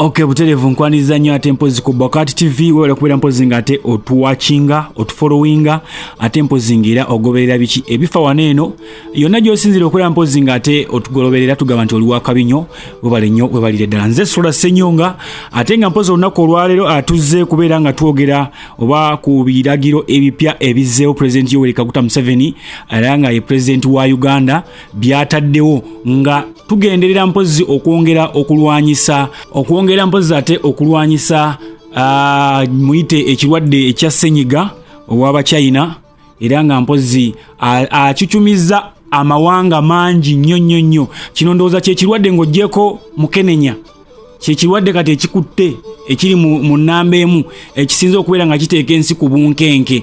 Okay, buterevu nkwaniza nnyo ate mpozi ku Bokati TV wele kubera mpozi ngate otuwachinga otufollowinga ate mpozi ngira ogoberera biki ebifa waneeno yonna gyosinzira okulera mpozi ngate otugoloberera tugamba nti oli wakabinyo webale nnyo webalire ddala nze Sola Ssenyonga ate nga mpozi olunaku olwaleero atuzze kubeera nga twogera oba ku biragiro ebipya ebizzeewo President Yoweri Kaguta Museveni era nga ye President wa Uganda byataddewo nga tugenderera mpozi okwongera mpozi ate okulwanyisa muyite ekirwadde ekya Senyiga owaba China era nga mpozi achuchumiza amawanga mangi nnyo kino ndowooza kye kirwadde ng'oggyeko Mukenenya kye kirwadde kati ekikutte ekiri mu nnamba emu ekisinza okubeera nga kiteeka ensi ku bunkenke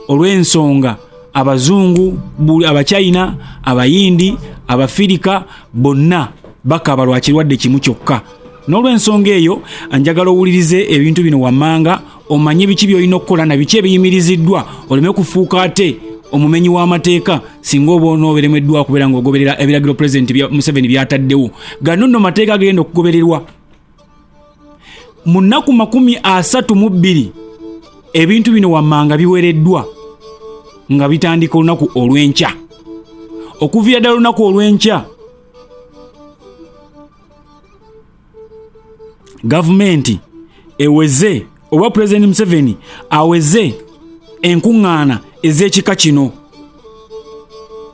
olw'ensonga abazungu abachina abayindi abafirika bonna bakaba lwa kirwadde kimu kyokka n'olw'ensonga eyo njagala owulirize ebintu bino wammanga omanye biki by'olina okukola na biki ebiyimiriziddwa oleme kufuuka ate omumenyi w'amateeka singa oba onooberemeddwa kubeera ng'ogoberera ebiragiro President Museveni byataddewo gano nno mateeka agenda okugobererwa mu nnaku 32 ebintu bino wammanga biwereddwa nga bitandika olunaku olw'enkya okuviira ddala olunaku olw'enkya gavumenti eweze oba President Museveni aweze enkuŋŋaana ez'ekika kino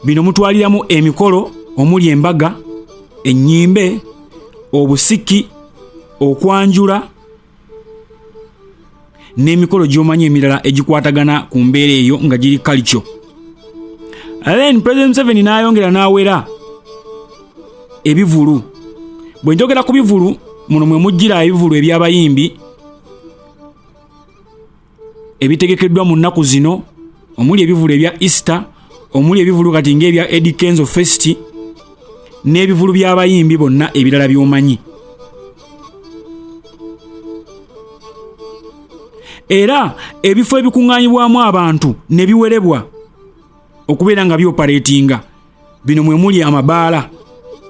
bino mutwaliramu emikolo omuli embaga ennyimbe obusiki okwanjula n'emikolo gy'omanyi emirala egikwatagana ku mbeera eyo nga giri kalicho. Then President Museveni n'ayongera n'awera ebivulu bwe njogera ku bivulu muno mwe mujjira ebivulu eby'abayimbi ebitegekeddwa mu nnaku zino omuli ebivulu ebya Easter omuli ebivulu kati ng'ebya Eddie Kenzo Fest n'ebivulu by'abayimbi bonna ebirala by'omanyi era ebifo ebikuŋŋaanyibwamu abantu ne biwerebwa okubeera nga byopaleetinga bino mwe muli amabaala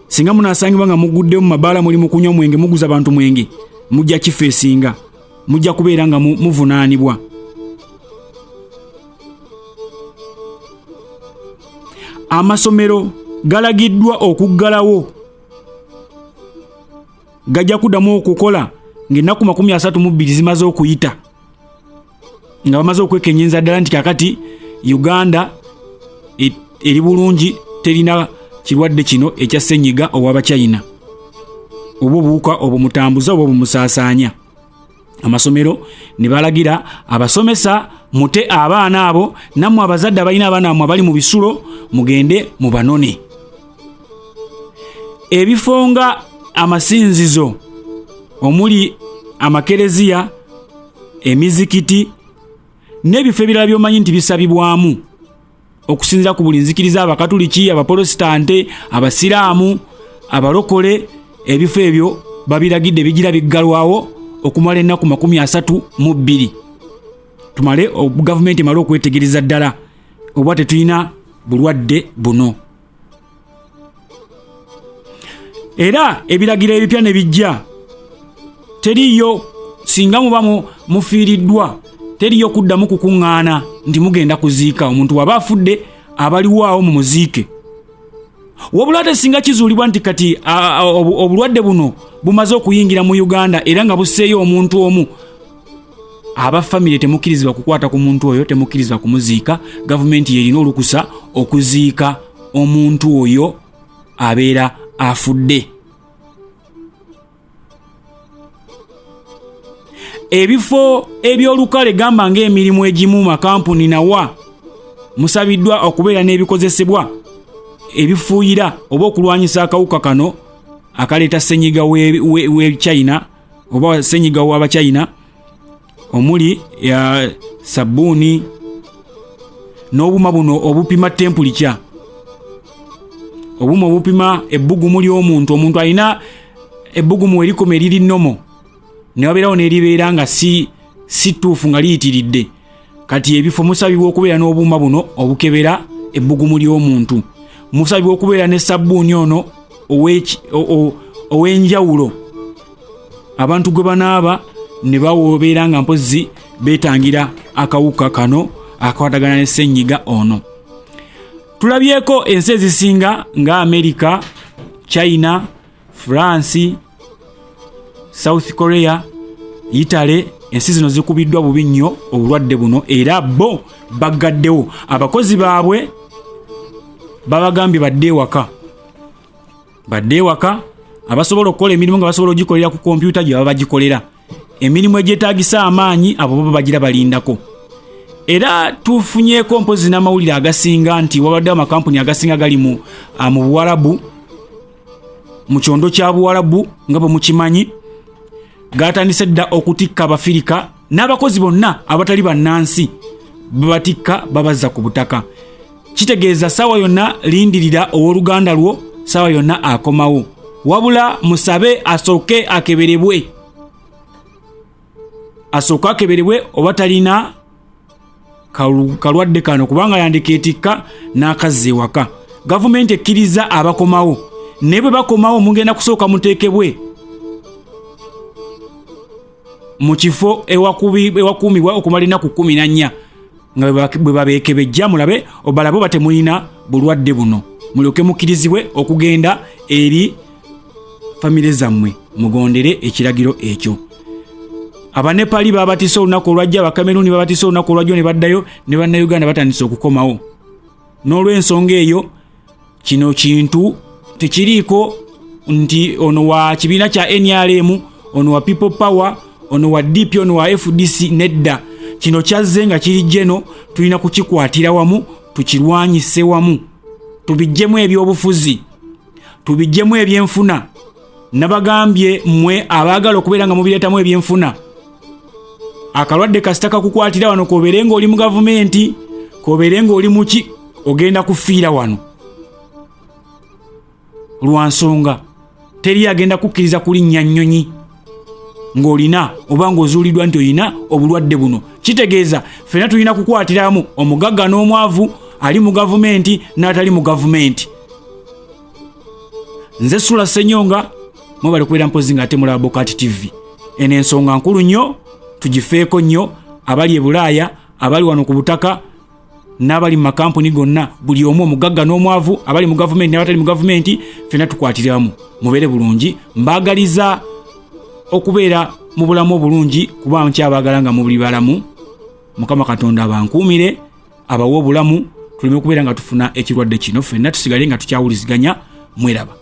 singa munaasangibwa nga mugudde mu mabaala muli mu kunywa mwenge muguza abantu mwenge mujja kifeesinga mujja kubeera nga muvunaanibwa. Amasomero galagiddwa okuggalawo gajja kuddamu okukola ng'ennaku 32 zimaze okuyita nga bamaze okwekennyeza ddala nti kakati Uganda eri bulungi terina kirwadde kino ekya Senyiga owaba China obo buuka obo mutambuza obo musaasanya. Amasomero ne balagira abasomesa mute abaana abo nammwe abazadde abalina abaana mmwe abali mu bisulo mugende mu banone ebifo nga amasinzizo omuli amakereziya emizikiti n'ebifo ebirala by'omanyi nti bisabibwamu okusinzira ku buli nzikiriza abakatuliki abaprotestante abasiraamu abalokole ebifo ebyo babiragidde bigira biggalwawo okumala ennaku 32 tumale gavumenti emale okwetegereza ddala oba tetulina bulwadde buno era ebiragiro ebipya ne bijja teriyo singa muba mufiiriddwa teriyo kuddamu kukuŋŋaana nti mugenda kuziika omuntu waba afudde abaliwaawo mu muziike wabula ate singa kizuulibwa nti kati obulwadde buno bumaze okuyingira mu Uganda era nga busseeyo omuntu omu abafamile temukkirizibwa kukwata ku muntu oyo temukkirizibwa kumuziika gavumenti yerina olukusa okuziika omuntu oyo abeera afudde. Ebifo ebyolukale gamba ng'emirimu egimu makampuni nawa musabiddwa okubeera n'ebikozesebwa ebifuuyira oba okulwanyisa akawuka kano akaleeta Senyiga we China oba Senyiga w'aba China omuli ya sabbuuni n'obuma buno obupima temperature obuma obupima ebbugumu ly'omuntu omuntu alina ebbugumu erikoma eriri nnomo ne wabeerawo n'eribeera nga si tuufu nga liyitiridde kati ebifo musabibwa okubeera n'obuuma buno obukebera ebbugumu ly'omuntu musabibwa okubeera ne sabbuuni ono ow'enjawulo abantu gwe banaaba ne bawobeera nga mpozi beetangira akawuka kano akwatagana ne ssenyiga ono. Tulabyeko ensi ezisinga nga America, China, France, South Korea, Italy, ensi zino zikubiddwa bubi nnyo obulwadde buno era bo bagaddewo. Abakozi baabwe babagambye badde ewaka abasobola okukola emirimu nga basobola ogikolera ku kompyuta gye baba bagikolera. Emirimu egyetaagisa amaanyi abo baba bagira balindako. Era tufunyeeko mpozi n'amawulire agasinga nti wabadde amakampuni agasinga gali mu Buwarabu, mu kyondo kya Buwarabu nga bwe mukimanyi, gatandise dda okutikka Abafirika n'abakozi bonna abatali bannansi babatikka babazza ku butaka. Kitegeeza saawa yonna lindirira ow'oluganda lwo, saawa yonna akomawo. Wabula musabe asooke akeberebwe oba talina kalwadde kano kubanga yandikeetikka n'akazza ewaka. Gavumenti ekkiriza abakomawo, naye bwe bakomawo mugenda kusooka muteekebwe mu kifo ewakuumibwa okumala ennaku 14 nga bwe babeekebejja mulabe obalabe oba temulina bulwadde buno, mulyoke mukkirizibwe okugenda eri famire zammwe mugondere ekiragiro ekyo. Abanepali babatisa olunaku olwajja, Abakameruni babatisa olunaku olwajja ne baddayo, ne Bannayuganda batandise okukomawo. N'olw'ensonga eyo kino kintu tekiriiko nti ono wa kibiina kya NRM, ono wa People Power, ono wa DP, ono wa FDC. Nedda, kino kyazze nga kiri jeno, tulina kukikwatira wamu, tukirwanyise wamu, tubijjemu ebyobufuzi, tubijjemu ebyenfuna. Nabagambye mmwe abaagala okubeera nga mubireetamu ebyenfuna, akalwadde kasita kakukwatira wano, kobeere ng'oli mu gavumenti, kobeere ng'oli muki, ogenda kufiira wano. Lwansonga teri agenda kukkiriza kulinnya nnyonyi ng'olina oba ng'ozuuliddwa nti olina obulwadde buno. Kitegeeza ffenna tulina kukwatiramu omugagga n'omwavu, ali mu gavumenti n'atali mu gavumenti. Nze Sula Ssenyonga, mwebale kubeera mpozi nga ate mulaba Bokati TV. Eno ensonga nkulu nnyo, tugifeeko nnyo, abali e Bulaaya, abali wano ku butaka, n'abali mu makampuni gonna, buli omu omugagga n'omwavu, abali mu gavumenti n'abatali mu gavumenti, ffenna tukwatiramu. Mubeere bulungi, mbaagaliza okubeera mu bulamu obulungi kuba nkyabaagala nga mubuli balamu. Mukama Katonda abankuumire, abawe obulamu, tuleme okubeera nga tufuna ekirwadde kino, ffenna tusigale nga tukyawuliziganya. Mweraba.